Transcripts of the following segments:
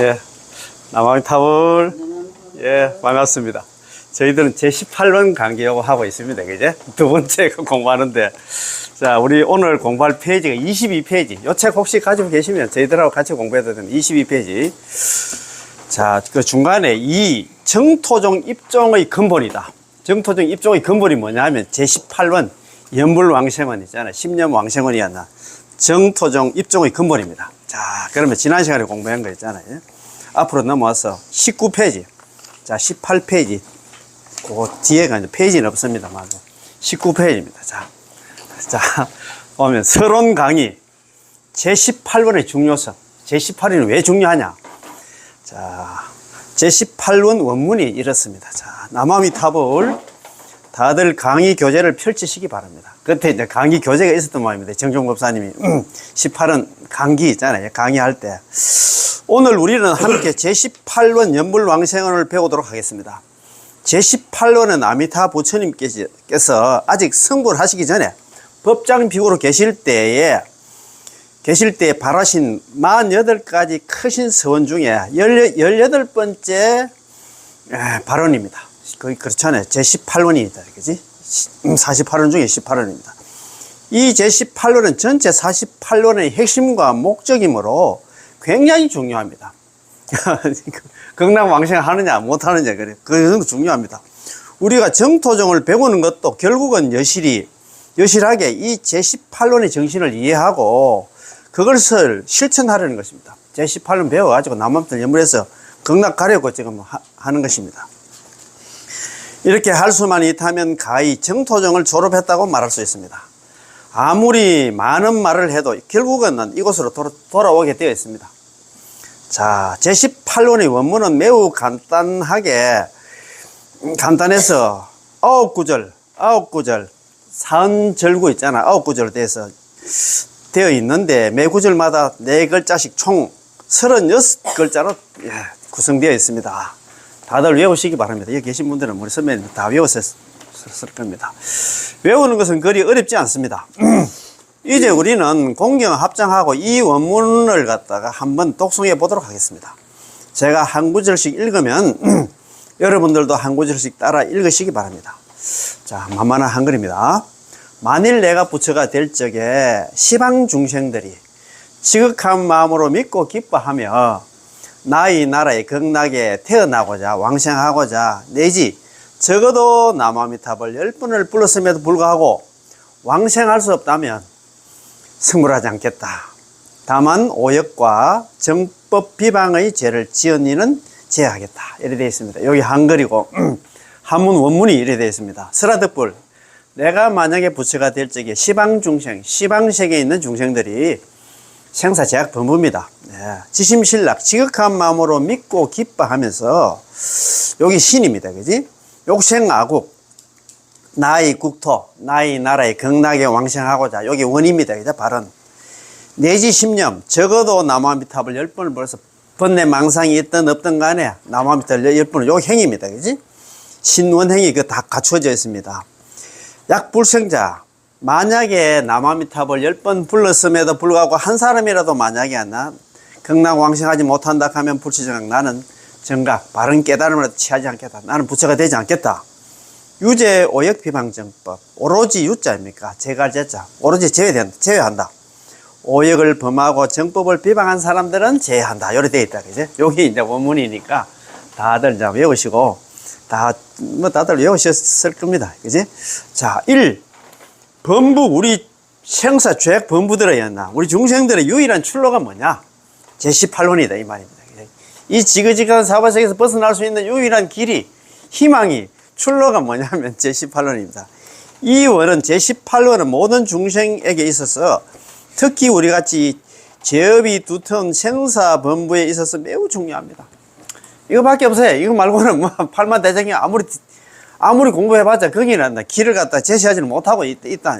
예, 남왕타월. 예, 반갑습니다. 저희들은 제18번 강의하고 하고 있습니다. 그제? 두 번째 공부하는데. 자, 우리 오늘 공부할 페이지가 22페이지. 요 책 혹시 가지고 계시면 저희들하고 같이 공부해도 됩니다. 22페이지. 자, 그 중간에 이 정토종 입종의 근본이다. 정토종 입종의 근본이 뭐냐 하면 제18번 연불왕생원 있잖아요. 10년 왕생원이었나. 정토종 입종의 근본입니다. 자, 그러면 지난 시간에 공부한 거 있잖아요. 앞으로 넘어와서 19페이지. 자, 18페이지. 그 뒤에가 이제 페이지는 없습니다만 19페이지입니다. 자, 보면 서론 강의 제18번의 중요성. 제18번이 왜 중요하냐? 자, 제18번 원문이 이렇습니다. 자, 남아미타불 다들 강의 교재를 펼치시기 바랍니다. 그때 이제 강의 교재가 있었던 모양입니다. 정종 법사님이 18원 강기 있잖아요. 강의할 때. 오늘 우리는 함께 제18원 연불왕생원을 배우도록 하겠습니다. 제18원은 아미타 부처님께서 아직 성불 하시기 전에 법장 비구로 계실 때에 발하신 48가지 크신 서원 중에 18번째 발언입니다. 거의 그렇잖아요. 제18원이다. 그지? 48원 중에 18원입니다. 이 제18원은 전체 48원의 핵심과 목적이므로 굉장히 중요합니다. 극락왕생 하느냐 못하느냐 그래. 그 정도 중요합니다. 우리가 정토종을 배우는 것도 결국은 여실하게 이 제18원의 정신을 이해하고 그것을 실천하려는 것입니다. 제18원 배워가지고 남한들 연물해서 극락 가려고 지금 하는 것입니다. 이렇게 할 수만 있다면 가히 정토종을 졸업했다고 말할 수 있습니다. 아무리 많은 말을 해도 결국은 이곳으로 돌아오게 되어 있습니다. 자, 제18원의 원문은 매우 간단해서 9구절, 40절구 있잖아. 9구절로 되어 있는데 매 구절마다 4글자씩 총 36글자로 구성되어 있습니다. 다들 외우시기 바랍니다. 여기 계신 분들은 우리 선배님 다 외우셨을 겁니다. 외우는 것은 그리 어렵지 않습니다. 이제 우리는 공경 합장하고 이 원문을 갖다가 한번 독송해 보도록 하겠습니다. 제가 한 구절씩 읽으면 여러분들도 한 구절씩 따라 읽으시기 바랍니다. 자, 만만한 한글입니다. 만일 내가 부처가 될 적에 시방 중생들이 지극한 마음으로 믿고 기뻐하며 나의 나라의 극락에 태어나고자 왕생하고자 내지 적어도 남아미타불 10번을 불렀음에도 불구하고 왕생할 수 없다면 승불하지 않겠다. 다만 오역과 정법 비방의 죄를 지은 이는 제하겠다. 이렇게 되어 있습니다. 여기 한글이고 한문 원문이 이렇게 되어 있습니다. 설화득불 내가 만약에 부처가 될 적에 시방중생, 시방세계에 있는 중생들이 생사제약 범부입니다. 지심신락, 지극한 마음으로 믿고 기뻐하면서 여기 신입니다. 그지? 욕생아국, 나의 국토, 나의 나라의 극락에 왕생하고자 여기 원입니다. 그죠? 발언. 내지 10년, 적어도 남아미타불 10번을 벌써 번뇌 망상이 있든 없든 간에 남아미타불 10번을 요 행입니다. 그지? 신원행이 그 다 갖추어져 있습니다. 약불생자, 만약에 남아미타불 10번 불렀음에도 불구하고 한 사람이라도 만약에 극락 왕생하지 못한다 하면 불치정각 나는 정각, 바른 깨달음을 취하지 않겠다. 나는 부처가 되지 않겠다. 유제 오역 비방정법, 오로지 유자입니까? 제갈제자, 오로지 제외한다. 오역을 범하고 정법을 비방한 사람들은 제외한다. 이렇게 되어 있다. 그죠? 여기 이제 원문이니까 다들 이제 외우시고 다들 외우셨을 겁니다. 그지? 자, 1. 범부, 우리 생사 죄악 범부들이었나? 우리 중생들의 유일한 출로가 뭐냐? 제18원이다. 이 말입니다. 이 지긋지긋한 사바세계에서 벗어날 수 있는 유일한 길이, 희망이, 출로가 뭐냐면 제18원입니다. 이 원은, 제18원은 모든 중생에게 있어서 특히 우리 같이 죄업이 두터운 생사 범부에 있어서 매우 중요합니다. 이거밖에 없어요. 이거 말고는 뭐 팔만대장이 아무리 공부해봤자 거기는 길을 갖다 제시하지는 못하고 있다.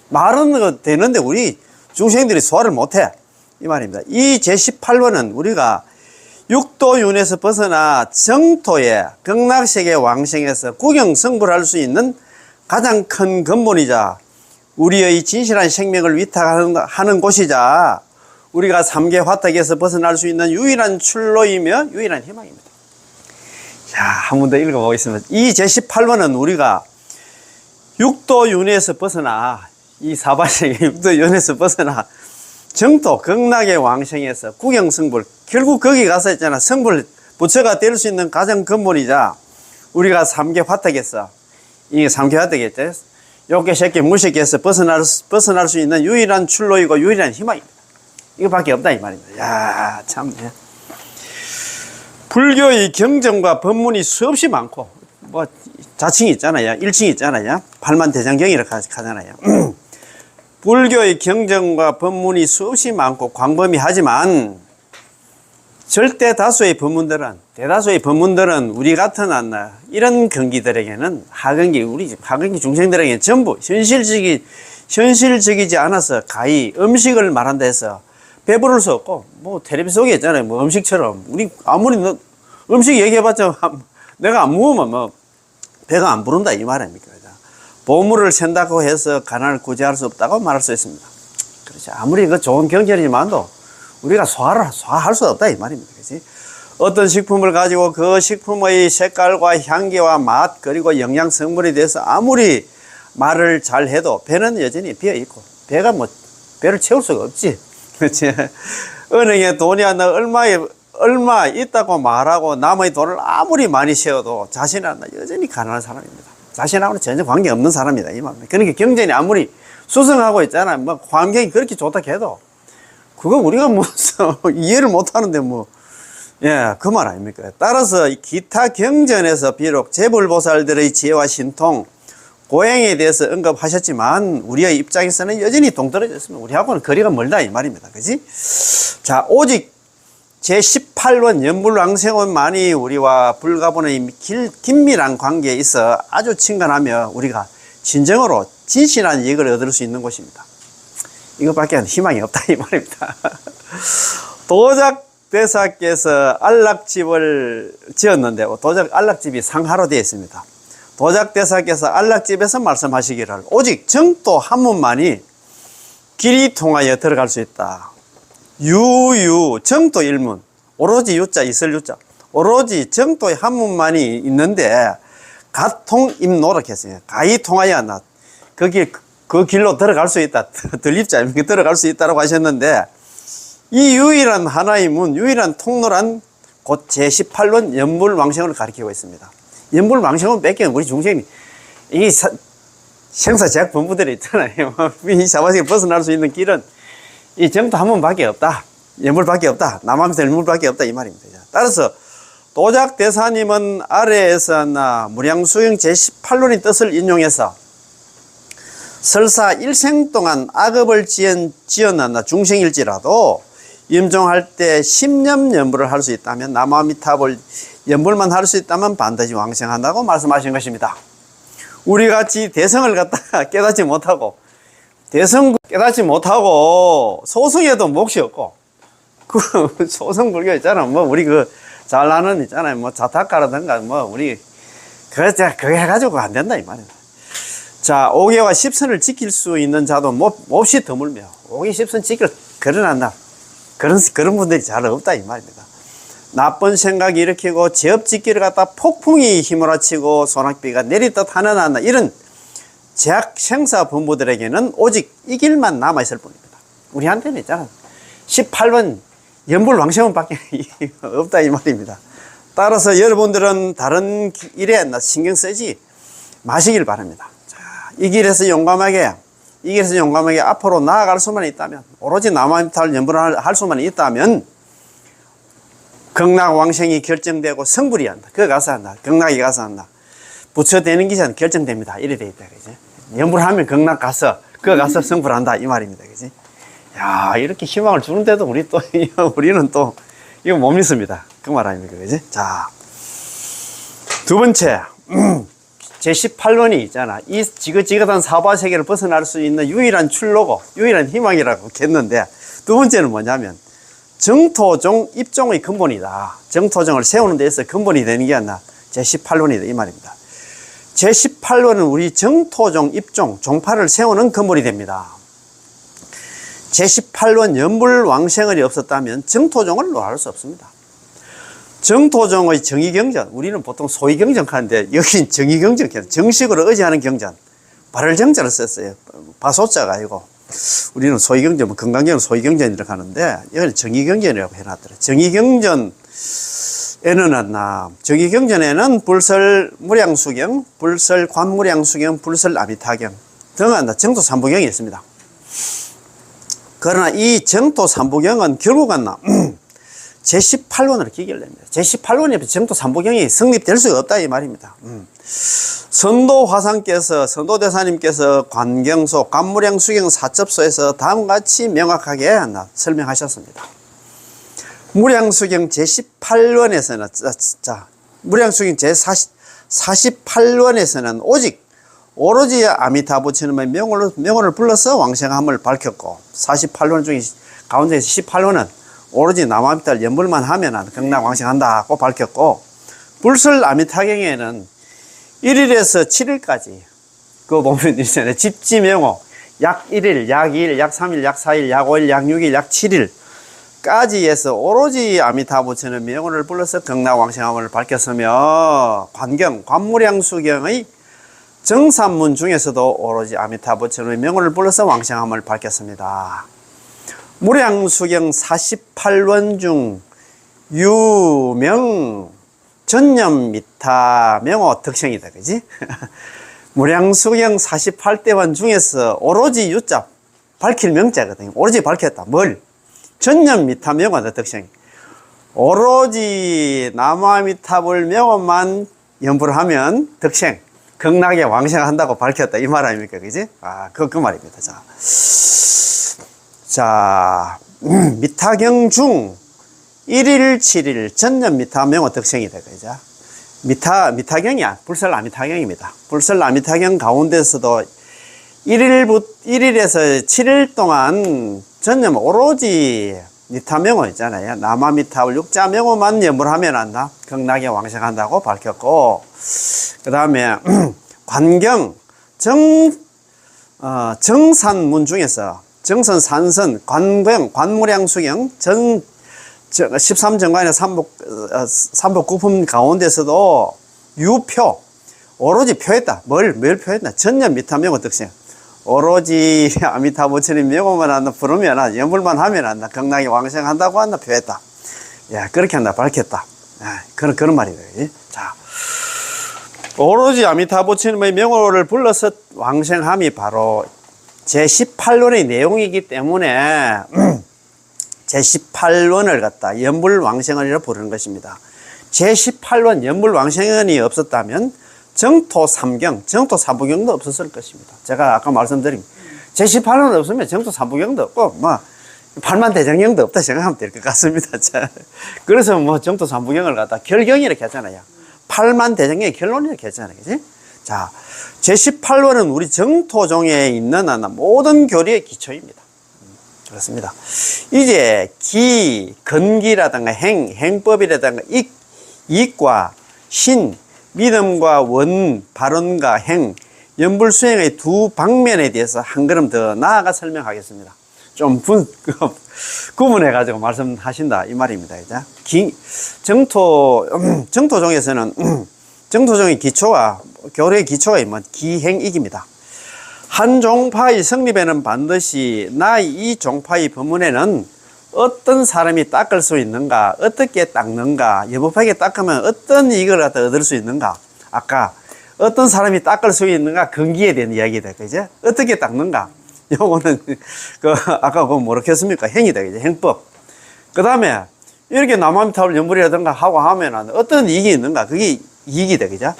말은 되는데 우리 중생들이 소화를 못해. 이 말입니다. 이 제18원은 우리가 육도윤에서 벗어나 정토의 극락세계 왕생에서 구경성불할 수 있는 가장 큰 근본이자 우리의 진실한 생명을 위탁하는 곳이자 우리가 3계 화탁에서 벗어날 수 있는 유일한 출로이며 유일한 희망입니다. 자, 한 번 더 읽어보겠습니다. 이 제18번은 우리가 육도윤회에서 벗어나, 이 사바세계 육도윤회에서 벗어나 정토 극락의 왕생에서 구경성불, 결국 거기 가서 있잖아, 성불 부처가 될 수 있는 가장 근본이자 우리가 3계 화탁에서, 이게 3계 화탁이었죠. 욕계 새끼 무새끼에서 벗어날 수 있는 유일한 출로이고 유일한 희망입니다. 이거밖에 없다 이 말입니다. 야, 참. 예. 불교의 경전과 법문이 수없이 많고, 뭐 자칭이 있잖아요, 일칭이 있잖아요, 팔만대장경이라고 하잖아요. 불교의 경전과 법문이 수없이 많고 광범위하지만 절대 다수의 법문들은, 대다수의 법문들은 우리 같은 이런 경기들에게는, 우리 하근기 중생들에게는 전부 현실적이지 않아서 가히 음식을 말한다 해서 배부를 수 없고, 뭐 텔레비 속에 있잖아요, 뭐 음식처럼 우리 아무리 음식 얘기해봤자 내가 안 먹으면 뭐 배가 안 부른다 이 말 아닙니까? 보물을 샌다고 해서 가난을 구제할 수 없다고 말할 수 있습니다. 그렇죠. 아무리 그 좋은 경전이지만도 우리가 소화할 수 없다 이 말입니다. 그렇지? 어떤 식품을 가지고 그 식품의 색깔과 향기와 맛 그리고 영양 성분에 대해서 아무리 말을 잘 해도 배는 여전히 비어 있고, 배가 뭐 배를 채울 수가 없지. 그렇지? 은행에 돈이 안 나 얼마 있다고 말하고 남의 돈을 아무리 많이 세워도 자신은 여전히 가난한 사람입니다. 자신하고는 전혀 관계없는 사람이다 이 말입니다. 그러니까 경전이 아무리 수성하고 있잖아, 뭐 환경이 그렇게 좋다 해도 그거 우리가 무슨 이해를 못하는데 뭐, 예, 그 말 아닙니까? 따라서 기타 경전에서 비록 재불보살들의 지혜와 신통, 고행에 대해서 언급하셨지만 우리의 입장에서는 여전히 동떨어져 있습니다. 우리하고는 거리가 멀다 이 말입니다. 그지? 자, 오직 제18원 연불왕생원만이 우리와 불가분의 긴밀한 관계에 있어 아주 친근하며 우리가 진정으로 진실한 이익을 얻을 수 있는 곳입니다. 이것밖에 희망이 없다 이 말입니다. 도작대사께서 안락집을 지었는데, 안락집이 상하로 되어 있습니다. 도작대사께서 안락집에서 말씀하시기를 오직 정토 한 문만이 길이 통하여 들어갈 수 있다. 정토 일문, 오로지 유자 있을 유자, 오로지 정토의 한 문만이 있는데 가통임노라 했어요. 가히 통하여 그 길로 들어갈 수 있다. 들립자 들어갈 수 있다라고 하셨는데, 이 유일한 하나의 문, 유일한 통로란 곧 제18원 연불왕생을 가리키고 있습니다. 연불왕생은 뺏기는 우리 중생이 이 생사제약 본부들이 있잖아요. 이 사바세계 벗어날 수 있는 길은 이 정토 한 문밖에 없다. 연불밖에 없다. 남하면서 연불밖에 없다 이 말입니다. 따라서 도작대사님은 아래에서 무량수행 제18론의 뜻을 인용해서 설사 일생 동안 악업을 지었나 중생일지라도 임종할 때 10년 연불을 할 수 있다면, 남아미탑을 연불만 할 수 있다면 반드시 왕생한다고 말씀하신 것입니다. 우리같이 대성을 갖다가 깨닫지 못하고, 소승에도 몫이 없고, 그 소승불교 있잖아, 뭐 우리 잘 아는 있잖아요, 뭐 자타카라든가 뭐 우리 그거 해가지고 안 된다 이 말이야. 자, 5계와 10선을 지킬 수 있는 자도 몹시 드물며 5계 10선 지킬 그런 분들이 잘 없다 이 말입니다. 나쁜 생각 일으키고 죄업 짓기를 갖다 폭풍이 휘몰아치고 소낙비가 내리듯 하는 이런 제약 생사 본부들에게는 오직 이 길만 남아있을 뿐입니다. 우리한테는 있잖아, 18번 연불왕생원밖에 없다 이 말입니다. 따라서 여러분들은 다른 일에 신경 쓰지 마시길 바랍니다. 자, 이 길에서 용감하게 앞으로 나아갈 수만 있다면, 오로지 남아미탈 연불을 할 수만 있다면 극락왕생이 결정되고 성불이 한다. 그거 가서 한다. 극락이 가서 한다. 부처 되는 기간 결정됩니다. 이래 돼 있다. 그지? 연불하면 극락 가서, 그거 가서 성불한다. 이 말입니다. 그지? 야, 이렇게 희망을 주는데도 우리는 또 이거 못 믿습니다. 그 말 아닙니까? 그지? 자, 두 번째. 제18원이 있잖아. 이 지긋지긋한 사바세계를 벗어날 수 있는 유일한 출로고 유일한 희망이라고 했는데, 두 번째는 뭐냐면 정토종 입종의 근본이다. 정토종을 세우는 데서 근본이 되는 게 아니라 제18원이다 이 말입니다. 제18원은 우리 정토종 입종, 종파를 세우는 근본이 됩니다. 제18원 연불왕생을이 없었다면 정토종을 놓을 수 없습니다. 정토종의 정의경전, 우리는 보통 소위경전 하는데 여긴 정의경전, 정식으로 의지하는 경전, 발을 정자를 썼어요. 바소자가 아니고 우리는 소위경전, 건강경은 소위경전이라고 하는데 여기는 정의경전이라고 해놨더라. 정의경전에는 불설 무량수경, 불설 관무량수경, 불설 아미타경 등은 정토 삼부경이 있습니다. 그러나 이 정토 삼부경은 결국은 제18원으로 기결됩니다. 제18원이 정토 삼부경이 성립될 수가 없다 이 말입니다. 선도화상께서, 선도대사님께서 관경소, 관무량수경 사첩소에서 다음과 같이 명확하게 설명하셨습니다. 무량수경 제18원에서는, 무량수경 제48원에서는 오로지 아미타부처님의 명호를 불러서 왕생함을 밝혔고, 48원 중에 가운데서 18원은 오로지 남아미타를 연불만 하면 경락 왕생한다고 밝혔고, 불설 아미타경에는 1일에서 7일까지, 그거 보면 있잖아요. 집지명호, 약 1일, 약 2일, 약 3일, 약 4일, 약 5일, 약 6일, 약 7일까지 해서 오로지 아미타부처는 명호를 불러서 경락 왕생함을 밝혔으며, 관무량수경의 정산문 중에서도 오로지 아미타부처의 명호를 불러서 왕생함을 밝혔습니다. 무량수경 48원 중 유명 전념미타 명호 덕생이다, 그지? 무량수경 48대원 중에서 오로지 유자 밝힐 명자거든요. 오로지 밝혔다. 뭘? 전념미타 명호다, 덕생. 오로지 남아미탑을 명호만 연불을 하면 덕생, 극락에 왕생한다고 밝혔다. 이 말 아닙니까? 그지? 그 말입니다. 자, 미타경 중 1일, 7일 전년 미타 명호 덕생이다. 그죠? 미타경이야. 불설 아미타경입니다. 불설 아미타경 가운데서도 1일에서 7일 동안 전년 오로지 미타 명호 있잖아요. 남아미타불 육자 명호만 연불하면 한다. 극락에 왕생한다고 밝혔고, 그 다음에 관경 정산문 중에서 정선, 산선, 관경, 관무량수경, 13정관의 삼복 구품 가운데서도 유표, 오로지 표했다. 뭘 표했나? 전년 미타명호 덕생. 오로지 아미타부처님 명호만 한다, 부르면, 연불만 하면 한다, 경락에 왕생한다고 한다, 표했다. 야, 그렇게 한다, 밝혔다. 그런 말이에요. 자. 오로지 아미타부처님의 명호를 불러서 왕생함이 바로 제18원의 내용이기 때문에 제18원을 갖다 연불왕생원이라 부르는 것입니다. 제18원 연불왕생원이 없었다면 정토 3경, 정토 3부경도 없었을 것입니다. 제가 아까 말씀드린 제18원 없으면 정토 3부경도 없고 팔만대장경도 없다 생각하면 될 것 같습니다. 그래서 정토 3부경을 갖다 결경이 이렇게 하잖아요. 팔만대장경의 결론이 이렇게 했잖아요. 그치? 자, 제18원은 우리 정토종에 있는 모든 교리의 기초입니다. 그렇습니다. 이제 건기라든가 행법이라든가 이과, 신, 믿음과 원, 발언과 행, 연불수행의 두 방면에 대해서 한 걸음 더 나아가 설명하겠습니다. 좀 구분해가지고 말씀하신다 이 말입니다. 정토종에서는 정토종의 기초와 교리의 기초가 기행익입니다. 한 종파의 성립에는 반드시 이 종파의 법문에는 어떤 사람이 닦을 수 있는가, 어떻게 닦는가, 여법하게 닦으면 어떤 이익을 갖다 얻을 수 있는가, 아까 어떤 사람이 닦을 수 있는가, 근기에 대한 이야기다. 그죠? 어떻게 닦는가, 요거는 아까 그거 뭐라겠습니까? 행이다. 그죠? 행법. 그 다음에 이렇게 남아미탑을 연불이라든가 하고 하면 어떤 이익이 있는가, 그게 이익이다. 그죠?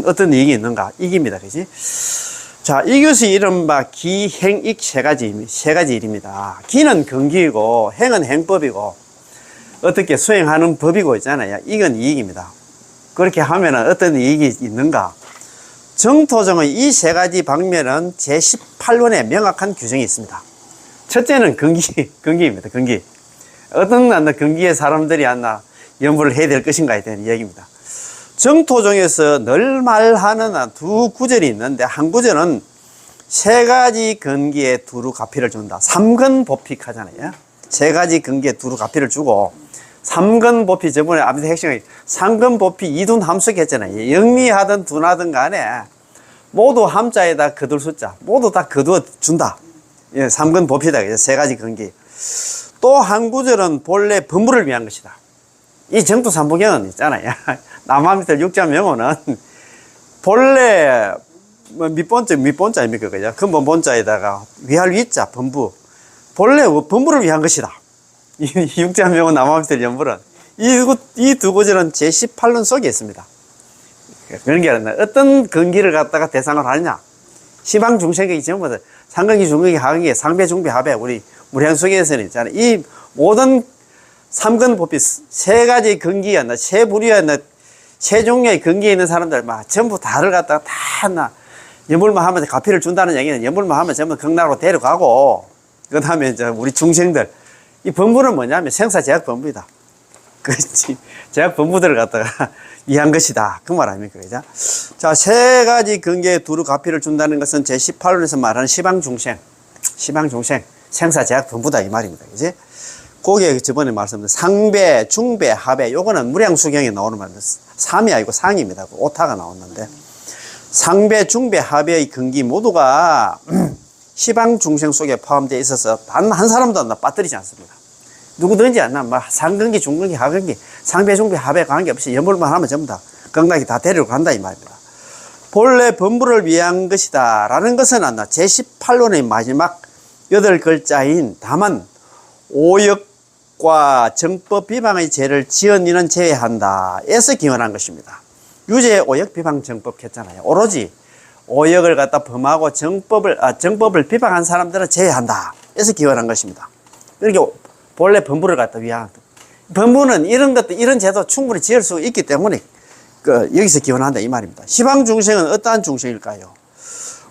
어떤 이익이 있는가, 이익입니다. 그지? 자, 이것이 이른바 기행익 세 가지 일입니다. 기는 근기이고, 행은 행법이고, 어떻게 수행하는 법이고 있잖아요. 이건 이익입니다. 그렇게 하면 어떤 이익이 있는가? 정토종의 이 세 가지 방면은 제18원에 명확한 규정이 있습니다. 첫째는 근기입니다. 근기. 어떤 근기의 사람들이 연불을 해야 될 것인가에 대한 이야기입니다. 정토종에서 늘 말하는 두 구절이 있는데, 한 구절은 세 가지 근기에 두루 가피를 준다. 삼근보픽 하잖아요. 세 가지 근기에 두루 가피를 주고, 삼근보피 저번에 앞에서 핵심이 삼근보피 이둔 함수 했잖아요. 영리하든 둔하든 간에 모두 함자에다 거둘 숫자 모두 다 거두어 준다. 예, 삼근보피다. 세 가지 근기. 또 한 구절은 본래 법무를 위한 것이다. 이 정투삼부경은 있잖아요. 남한미터 6자 명호는 본래 밑본자 아닙니까? 그죠? 근본 본자에다가 위할 위자 법무. 본래 법무를 위한 것이다. 이 6자 명호 남한미터 연불은 이 두 구절은 제18론 속에 있습니다. 그런 게 아니라 어떤 근기를 갖다가 대상을 하느냐. 시방중생격이 전부 다 상근기, 중근기, 하근기, 상배, 중배, 하배. 우리 무량속에서는 있잖아요. 이 모든 삼근법이 세 가지 근기였나, 세 부류였나, 세 종류의 근기에 있는 사람들 막 전부 다를 갖다가 다 나 연불만 하면 가피를 준다는 얘기는 연불만 하면 전부 극락으로 데려가고, 그 다음에 이제 우리 중생들. 이 법무는 뭐냐면 생사제약 법무이다. 그 제약 법무들을 갖다가 위한 것이다. 그 말 아닙니까? 그죠? 자, 세 가지 근기에 두루 가피를 준다는 것은 제18호에서 말하는 시방중생, 생사제약 법무다. 이 말입니다. 그지? 거기에 저번에 말씀드린 상배, 중배, 하배, 요거는 무량수경에 나오는 말입니다. 삼이 아니고 상입니다. 오타가 나왔는데. 상배, 중배, 하배의 근기 모두가 시방중생 속에 포함되어 있어서 단 한 사람도 빠뜨리지 않습니다. 누구든지 안 나면 상근기, 중근기, 하근기, 상배, 중배, 하배 관계없이 연불만 하면 전부 다 극락이 다 데리러 간다 이 말입니다. 본래 법무를 위한 것이다 라는 것은 안나 제18논의 마지막 8글자인 다만 오역과 정법 비방의 죄를 지언이는 제외한다 에서 기원한 것입니다. 유죄 오역 비방 정법 했잖아요. 오로지 오역을 갖다 범하고 정법을 비방한 사람들은 제외한다 에서 기원한 것입니다. 이렇게 본래 법무를 갖다 위한, 법무는 이런 것도, 이런 죄도 충분히 지을 수 있기 때문에, 여기서 기원한다, 이 말입니다. 시방중생은 어떠한 중생일까요?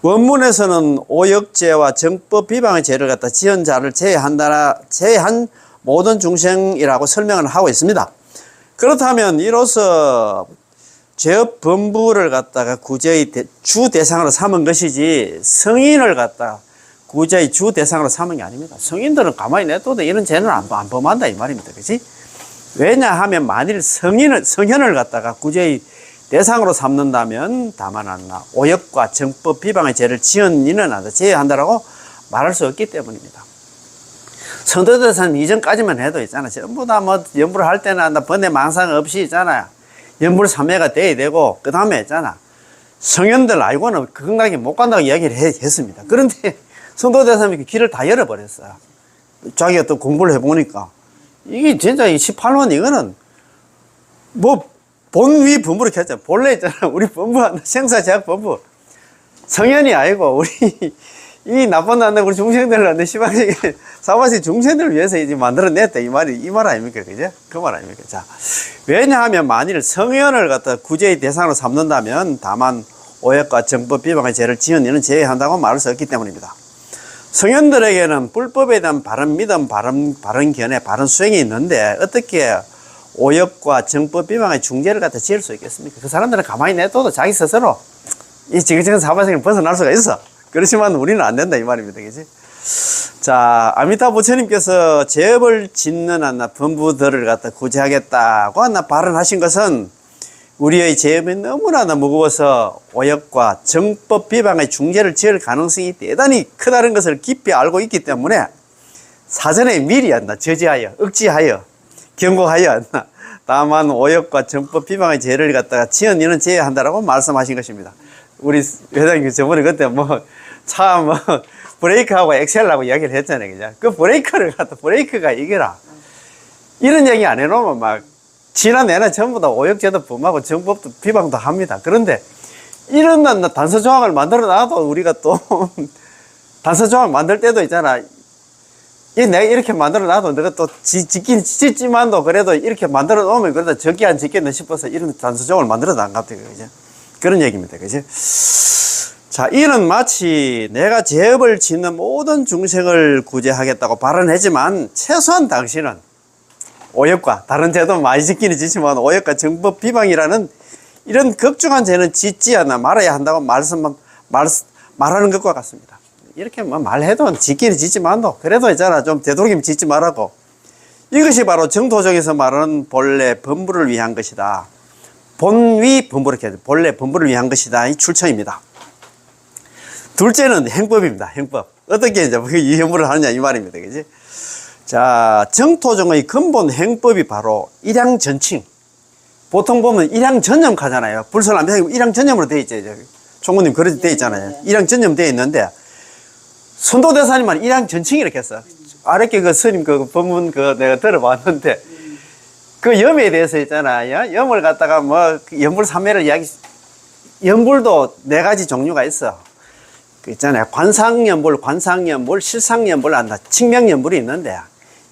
원문에서는 오역죄와 정법 비방의 죄를 갖다 지은 자를 제외한 모든 중생이라고 설명을 하고 있습니다. 그렇다면, 이로써 죄업 범부를 갖다가 구제의 주 대상으로 삼은 것이지, 성인을 갖다가 구제의 주 대상으로 삼은 게 아닙니다. 성인들은 가만히 냅둬도 이런 죄는 안 범한다 이 말입니다. 그치? 왜냐하면 만일 성현을 갖다가 구제의 대상으로 삼는다면 다만 안나 오역과 정법 비방의 죄를 지은 이는 안다 제외한다라고 말할 수 없기 때문입니다. 성도대사는 이전까지만 해도 있잖아. 전부 다 뭐 연불을 할 때는 안다 번뇌 망상 없이 있잖아요. 연불 3회가 돼야 되고 그 다음에 있잖아. 성현들 알고는 극락에 못 간다고 이야기를 했습니다. 그런데 성도대사님이 길을 다 열어버렸어요. 자기가 또 공부를 해보니까. 이게 진짜 이 18원 이거는 뭐 본위 법무를 켰잖아. 본래 있잖아. 우리 법무한다. 생사제약 법무. 성현이 아니고 우리 이 나쁜 난다 우리 중생들을 한데 시방생이 사바시 중생들을 위해서 이제 만들어냈다. 이 말 아닙니까? 그죠? 그 말 아닙니까? 자. 왜냐하면 만일 성현을 갖다 구제의 대상으로 삼는다면 다만 오역과 정법 비방의 죄를 지은 이는 제외한다고 말할 수 없기 때문입니다. 성현들에게는 불법에 대한 바른 믿음, 바른 견해, 바른 수행이 있는데 어떻게 오역과 정법 비방의 중죄를 갖다 지을 수 있겠습니까? 그 사람들은 가만히 내둬도 자기 스스로 이 지긋지긋 사바생을 벗어날 수가 있어. 그렇지만 우리는 안 된다 이 말입니다. 그지? 자, 아미타 부처님께서 죄업을 짓는 범부들을 갖다 구제하겠다고 발언하신 것은 우리의 죄업이 너무나 무거워서 오역과 정법 비방의 중죄를 지을 가능성이 대단히 크다는 것을 깊이 알고 있기 때문에 사전에 미리 저지하여, 억지하여, 경고하여 다만 오역과 정법 비방의 죄를 갖다가 지은 이는 제외한다라고 말씀하신 것입니다. 우리 회장님 저번에 그때 차 브레이크하고 엑셀하고 이야기를 했잖아요. 그죠? 그 브레이크를 갖다 브레이크가 이거라. 이런 얘기 안 해놓으면 막 지나 내나 전부 다 오역죄도 범하고 정법도 비방도 합니다. 그런데 이런 단서 조항을 만들어 놔도 우리가 또 단서 조항 만들 때도 있잖아. 내가 이렇게 만들어 놔도 내가 또 짓긴 짓지만도 그래도 이렇게 만들어 놓으면 그래도 적기 안 짓겠나 싶어서 이런 단서 조항을 만들어 놔 안 갑니다. 그죠? 그런 얘기입니다. 그죠? 자, 이는 마치 내가 죄업을 짓는 모든 중생을 구제하겠다고 발언하지만 최소한 당신은 오역과 다른 죄도 많이 짓기는 짓지만 오역과 정법 비방이라는 이런 걱정한 죄는 짓지 않아 말아야 한다고 말하는 것과 같습니다. 이렇게 뭐 말해도 짓기는 짓지만도 그래도 있잖아. 좀 되도록이면 짓지 말라고. 이것이 바로 정토적에서 말하는 본래 범부를 위한 것이다. 본위 범부 이렇게 본래 범부를 위한 것이다. 이 출처입니다. 둘째는 행법입니다. 행법. 어떻게 이제 이 행법을 하느냐 이 말입니다. 그지? 자, 정토정의 근본 행법이 바로 일양전칭. 보통 보면 일양전념 하잖아요. 불설암배상 일양전념으로 되어 있죠. 총무님 그렇게 되어 있잖아요. 일양전념 되어 있는데 선도대사님은 일양전칭 이렇게 했어. 아랫게 그 스님 그 법문 그 내가 들어봤는데 그 염에 대해서 있잖아요. 염을 갖다가 뭐 염불 삼매를 염불도 네 가지 종류가 있어. 그 있잖아요. 관상염불, 실상염불 한다. 칭명염불이 있는데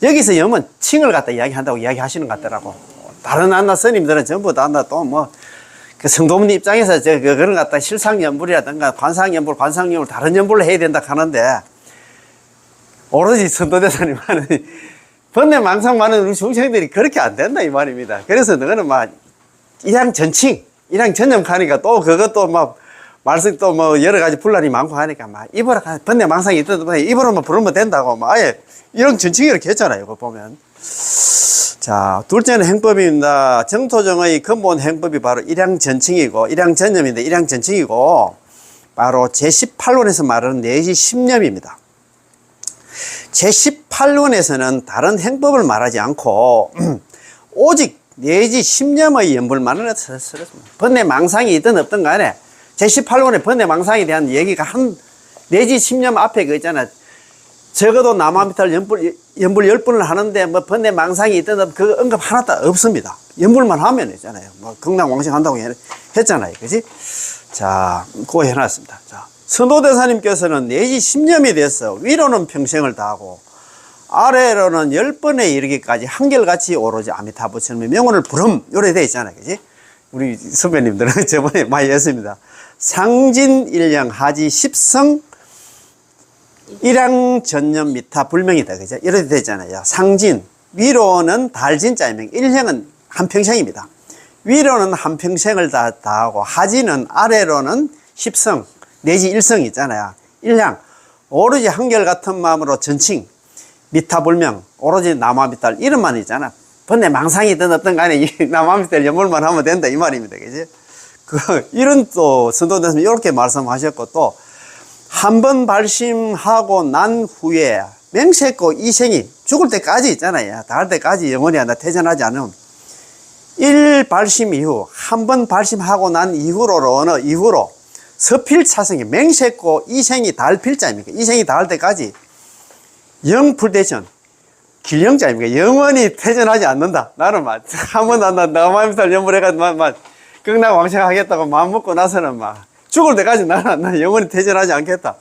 여기서 염은 칭을 갖다 이야기한다고 이야기하시는 것 같더라고. 다른 안나 스님들은 전부 다 또 뭐 그 성도문 입장에서 그런 것 같다. 실상염불이라든가 관상염불 다른 염불로 해야 된다 하는데 오로지 선도대사님은 번뇌 망상 많은 우리 중생들이 그렇게 안 된다 이 말입니다. 그래서 너는 막 일양전칭, 일양전념 하니까 또 그것도 막 말씀 또 뭐 여러 가지 분란이 많고 하니까 막 입으로 번뇌 망상이 있던 입으로만 부르면 된다고 막 아예 일양전칭 이렇게 했잖아요. 그거 보면. 자, 둘째는 행법입니다. 정토정의 근본 행법이 바로 일양전칭이고 일양전념인데 일양전칭이고 바로 제18원에서 말하는 내지 10념입니다. 제18원에서는 다른 행법을 말하지 않고 오직 내지 10념의 연불만을 썼습니다. 번뇌 망상이 있든 없든 간에 제18원의 번뇌 망상에 대한 얘기가 내지 10념 앞에 그 있잖아. 적어도 남아미탈 연불 10번을 하는데 뭐 번뇌 망상이 있든 없든 그 언급 하나도 없습니다. 연불만 하면 있잖아요. 뭐 극락왕생 한다고 했잖아요. 그지? 자, 그거 해놨습니다. 자. 선도대사님께서는 내지 10념에 대해서 위로는 평생을 다하고 아래로는 10번에 이르기까지 한결같이 오로지 아미타 부처님의 명언을 부름 요래 돼 있잖아요. 그지? 우리 선배님들은 저번에 많이 했습니다. 상진 일량 하지 십성 일양 전념 미타 불명이다. 그죠? 이렇게 돼 있잖아요. 상진 위로는 달진자이명 일형은 한평생입니다. 위로는 한평생을 다하고 하지는 아래로는 십성 내지 일성 있잖아요. 일향 오로지 한결같은 마음으로 전칭 미타불명 오로지 남아미탈 이름만 있잖아. 번뇌 망상이든 어떤 간에 이 남아미탈 연물만 하면 된다 이 말입니다. 그지? 이런 또 선도대사님 이렇게 말씀하셨고 또 한 번 발심하고 난 후에 맹세코 이생이 죽을 때까지 있잖아요. 닿을 때까지 영원히 하나 퇴전하지 않음. 일 발심 이후 한 번 발심하고 난 이후로 서필차생이 맹세코 이생이 닿을 필자입니까? 이생이 닿을 때까지 영풀대전 길영자입니까? 영원히 퇴전하지 않는다. 나는 막 한번 남아미탈 연불해가지고 막 극락왕생하겠다고 마음 먹고 나서는 막 죽을 때까지 나는 영원히 퇴전하지 않겠다.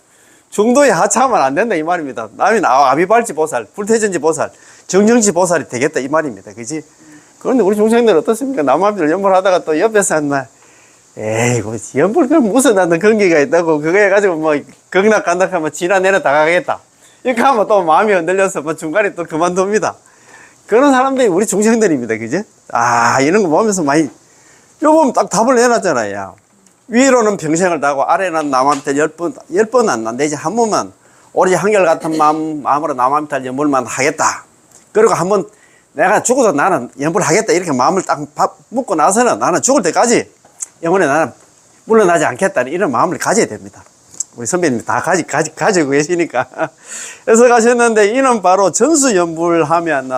중도에 하차하면 안 된다 이 말입니다. 남이 아비발지 보살, 불퇴전지 보살, 정정지 보살이 되겠다 이 말입니다. 그지? 그런데 우리 중생들 어떻습니까? 남아미탈 연불하다가 또 옆에서 한 날 에이, 연불 그럼 무슨 나는 근기가 있다고 그거 해가지고 뭐 극락 간다 하면 지나 내려 다 가겠다. 이렇게 하면 또 마음이 흔들려서 뭐 중간에 또 그만둡니다. 그런 사람들이 우리 중생들입니다. 그지? 아, 이런 거 보면서 많이 요 보면 딱 답을 내놨잖아요. 위로는 평생을 다하고 아래는 남아미탈 10번 안 나. 내지 한 번만 오로지 한결같은 마음으로 남아미탈 연불만 하겠다. 그리고 한번 내가 죽어도 나는 연불하겠다. 이렇게 마음을 딱 묻고 나서는 나는 죽을 때까지 영원히 나는 물러나지 않겠다. 이런 마음을 가져야 됩니다. 우리 선배님이 다 가지고 계시니까. 그래서 가셨는데 이는 바로 전수연불하면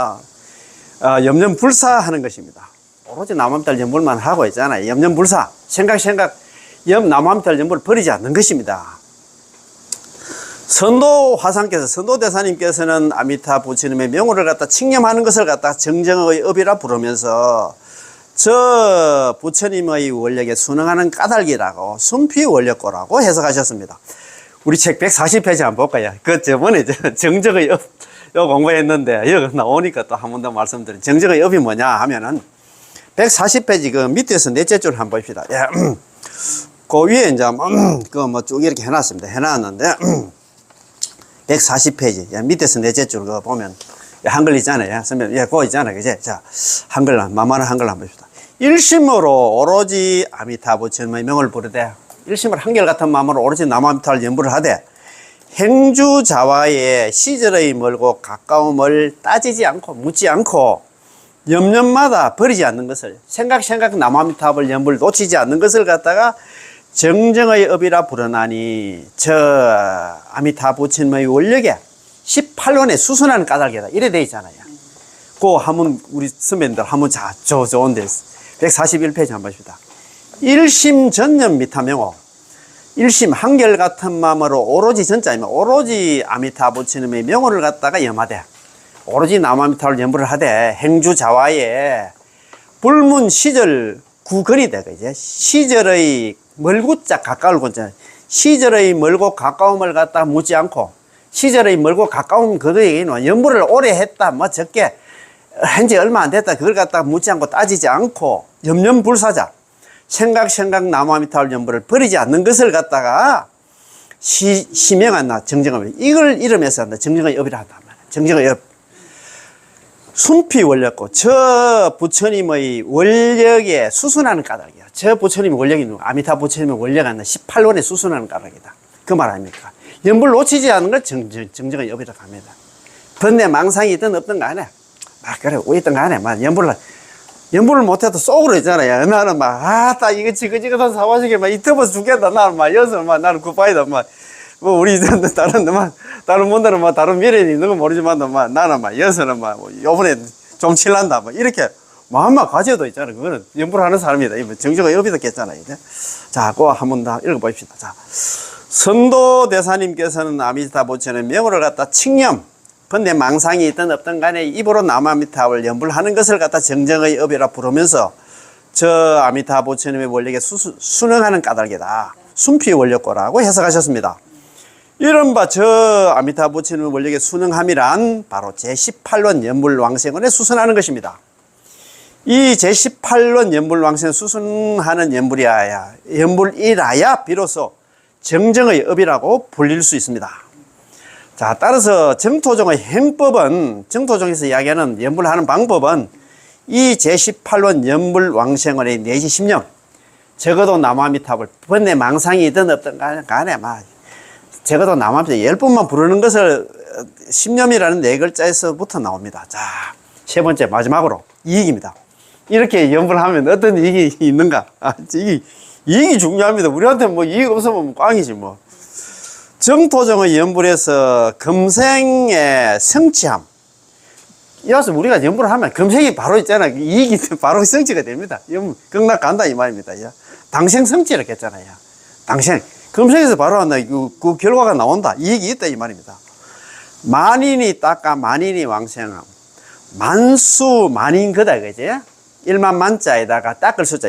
염전불사하는 것입니다. 오로지 남아미탈 연불만 하고 있잖아요. 염전불사. 생각 남아미탈 연불을 버리지 않는 것입니다. 선도대사님께서는 아미타 부처님의 명호를 갖다 칭념하는 것을 갖다 정정의 업이라 부르면서 저 부처님의 원력에 순응하는 까닭이라고 순피 원력고라고 해석하셨습니다. 우리 책 140페이지 한번 볼까요? 그 저번에 정정의 업 공부했는데 여기 나오니까 또 한 번 더 말씀드린 정정의 업이 뭐냐 하면은 140페이지 그 밑에서 넷째 줄 한번 봅시다. 예. 그 위에 이제 그 뭐 쭉 이렇게 해놨습니다. 해놨는데 140페이지 밑에서 넷째 줄 그거 보면 한글 있잖아요. 선배님, 그거 있잖아요. 그지? 자, 한글 만만한 한글 한번 봅시다. 일심으로 오로지 아미타 부처님의 명을 부르되 일심을 한결같은 마음으로 오로지 나무아미타불 연불을 하되 행주자와의 시절의 멀고 가까움을 따지지 않고 묻지 않고 염년마다 버리지 않는 것을 생각 나무아미타불 연불 놓치지 않는 것을 갖다가 정정의 업이라 부르나니 저 아미타 부처님의 원력에 18원에 수순하는 까닭이다 이래 돼 있잖아요. 그 한번 우리 선배님들 한번 좋은데 141페이지 한번 보십시다. 일심 전념 미타명호 일심 한결같은 마음으로 오로지 전자이면 오로지 아미타 부처님의 명호를 갖다가 염하되 오로지 나무아미타불 연불을 하되 행주자와의 불문 시절 구건이 되고 이제 시절의 멀고자 가까울 건자 시절의 멀고 가까움을 갖다가 묻지 않고 시절의 멀고 가까운 그거에게는 연불을 오래 했다 뭐 적게 현재 얼마 안 됐다 그걸 갖다가 묻지 않고 따지지 않고 염려불사자 생각 나무아미타불 연불을 버리지 않는 것을 갖다가 시명한다 정정업 이걸 이름에서 한다 정정의 업이라 한다 정정의 업 순피 원력고 저 부처님의 원력에 수순하는 까닭이야. 저 부처님의 원력이 아미타 부처님의 원력은 18원에 수순하는 까닭이다. 그 말 아닙니까? 연불 놓치지 않는 걸 정정의 업이라고 합니다. 번뇌 망상이 있든 없든 간에 그래 있든 간에 연불을 못해도 속으로 있잖아요. 나는 딱 이거 지긋지긋한 사와식에 이 더워서 죽겠다. 나는 여기서 나는 굿바이다. 우리 다른 분들은 다른 미래는 있는 건 모르지만 나는 여기서는 요번에 좀 칠란다. 이렇게 마음만 가져도 있잖아요. 그거는 연불하는 사람이다. 정정의 업이 됐겠잖아요. 자, 그거 한번 다 읽어봅시다. 자, 선도 대사님께서는 아미타 부처의 명호를 갖다 칙념, 번뇌 망상이 있든 없든 간에 입으로 나무아미타불 연불하는 것을 갖다 정정의 업이라 부르면서 저 아미타 부처님의 원력에 순응하는 까닭이다. 순피 원력고라고 해석하셨습니다. 이른바 저 아미타 부처님의 원력에 순응함이란 바로 제18원 연불왕생원에 수순하는 것입니다. 이 제18원 연불왕생 수순하는 연불이라야 비로소 정정의 업이라고 불릴 수 있습니다. 자, 따라서 정토종의 행법은 정토종에서 이야기하는 연불하는 방법은 이 제18원 연불왕생원의 내지 10년 적어도 나무아미타불 번뇌 망상이든 없든 간에 적어도 나무아미타 10번만 부르는 것을 10년이라는 네 글자에서부터 나옵니다. 자, 세 번째 마지막으로 이익입니다. 이렇게 연불하면 어떤 이익이 있는가? 이익이 중요합니다. 우리한테 이익 없으면 꽝이지 정토종의 연불에서 금생의 성취함. 이어서 우리가 연불을 하면 금생이 바로 있잖아요. 이익이 바로 성취가 됩니다. 극락 간다 이 말입니다. 당생 성취라고 했잖아요. 당생. 금생에서 바로 한다. 그 결과가 나온다. 이익이 있다 이 말입니다. 만인이 닦아 만인이 왕생함. 만수 만인 거다 그지? 1만 만자에다가 닦을 숫자.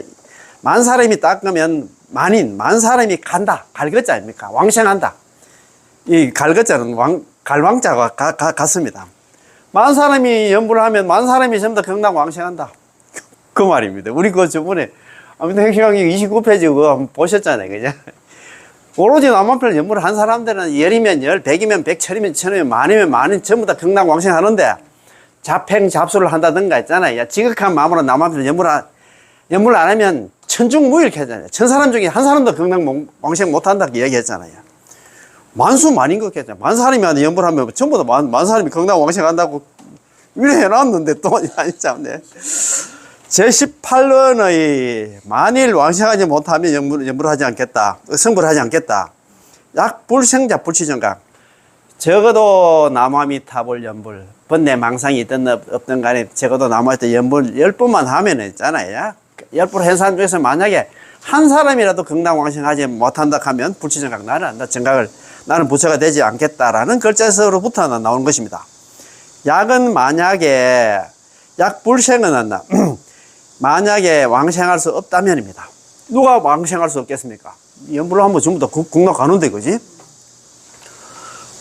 만 사람이 닦으면 만 사람이 간다. 갈것자 아닙니까? 왕생한다. 이 갈것자는 갈왕자가 같습니다. 만 사람이 연불을 하면 만 사람이 전부 다 극락 왕생한다. 그 말입니다. 우리 저번에 아무튼 핵심강의 29페이지 그거 한번 보셨잖아요. 그죠? 오로지 나무아미타불 연불을 한 사람들은 10이면 10, 100이면 100, 1000이면 1000이면 만이면 만인 전부 다 극락 왕생하는데 잡행 잡수를 한다든가 했잖아요. 지극한 마음으로 나무아미타불 연불 안 하면 천중무일하잖아요. 1000사람 중에 한 사람도 극락 왕생 못한다고 얘기했잖아요. 만수 만인 것 같잖아요. 만 사람이 연불하면 전부 다 만 사람이 극락 왕생한다고 이래 해놨는데 또 아니 참네. 제18원의 만일 왕생하지 못하면 연불하지 않겠다. 성불하지 않겠다. 약불생자 불치정각. 적어도 나무아미타불 연불. 번뇌 망상이 있든 없든 간에 적어도 나무아미타불 연불 10번만 하면 있잖아요. 10번 한 사람 중에서 만약에 한 사람이라도 극락 왕생하지 못한다 하면 불치정각 나는 부처가 되지 않겠다라는 글자에서부터 나오는 것입니다. 약은 만약에 약불생은 한다. 만약에 왕생할 수 없다면입니다. 누가 왕생할 수 없겠습니까? 연불을 하면 전부 다 극락 가는데, 그지?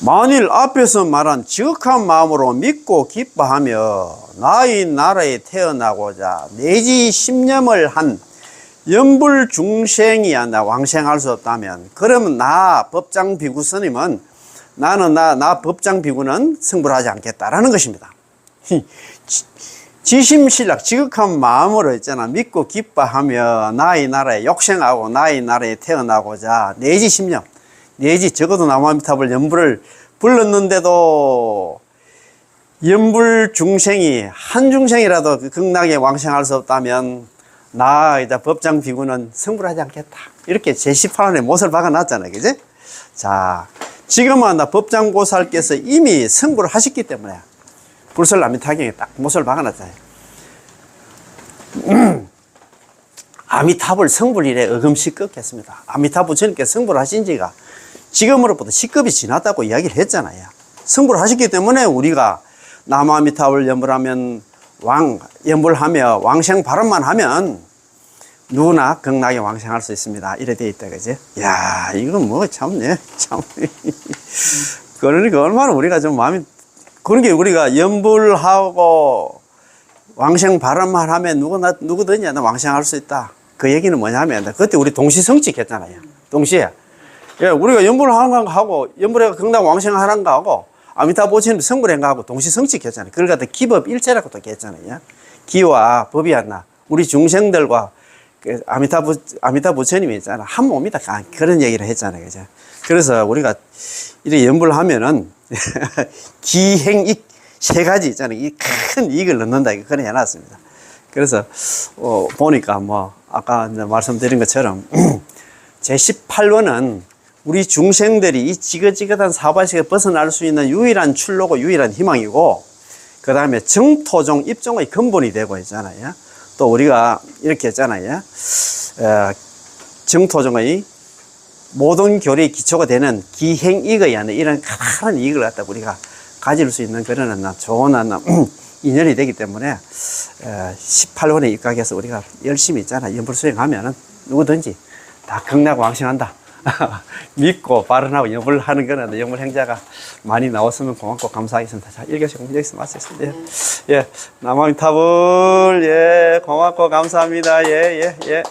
만일 앞에서 말한 지극한 마음으로 믿고 기뻐하며 나의 나라에 태어나고자 내지 신념을 한 연불 중생이 한다 왕생할 수 없다면 그러면 나 법장 비구 스님은 나 법장 비구는 성불하지 않겠다라는 것입니다. 지심신락 지극한 마음으로 있잖아. 믿고 기뻐하며 나의 나라에 욕생하고 나의 나라에 태어나고자 내지 10년 내지 적어도 나무아미타불 연불을 불렀는데도 연불 중생이 한 중생이라도 극락에 왕생할 수 없다면 나 이제 법장 비구는 성불하지 않겠다. 이렇게 제18원에 못을 박아놨잖아요. 그지? 자, 지금은 나 법장 보살께서 이미 성불을 하셨기 때문에 불설아미타경에 딱 못을 박아놨잖아요. 아미타불 성불일에 어금씩 꺾겠습니다. 아미타 부처님께서 성불하신 지가 지금으로부터 10급이 지났다고 이야기를 했잖아요. 성불하셨기 때문에 우리가 남아미타불 연불하면 연불하며 왕생 발언만 하면 누구나 극락에 왕생할 수 있습니다. 이래 돼 있다, 그지? 야, 이건 뭐 참네, 참. 그러니까 얼마나 우리가 좀 마음이, 그러니까 우리가 연불하고 왕생 발언만 하면 누구든지 왕생할 수 있다. 그 얘기는 뭐냐면, 그때 우리 동시성직 했잖아요. 동시에. 예, 우리가 연불을 하고, 연불해가 극락 왕생하는 거 하고, 아미타 부처님 성불행가 하고 동시성직 했잖아요. 그걸 갖다 기법 일체라고 또 했잖아요. 기와 법이 하나. 우리 중생들과 그 아미타 부처님이 있잖아. 한 몸이다. 그런 얘기를 했잖아요. 그죠? 그래서 우리가 이렇게 연불을 하면은 기행익 세 가지 있잖아요. 이 큰 이익을 넣는다. 그런 해놨습니다. 그래서, 보니까 뭐, 아까 말씀드린 것처럼 제18원은 우리 중생들이 이 지긋지긋한 사바식에 벗어날 수 있는 유일한 출로고 유일한 희망이고, 그 다음에 정토종 입종의 근본이 되고 있잖아요. 또 우리가 이렇게 했잖아요. 정토종의 모든 교리의 기초가 되는 기행이익의 하는 이런 큰 이익을 갖다 우리가 가질 수 있는 그런 좋은 인연이 되기 때문에 18원에 입각해서 우리가 열심히 있잖아. 연불 수행하면은 누구든지 다 극락 왕생한다. 믿고 발언하고 연불하는 거는 연불 행자가 많이 나왔으면 고맙고 감사하겠습니다. 자, 1교시 여기서 마치겠습니다. 예, 남아미타불, 예, 고맙고 감사합니다. 예, 예, 예.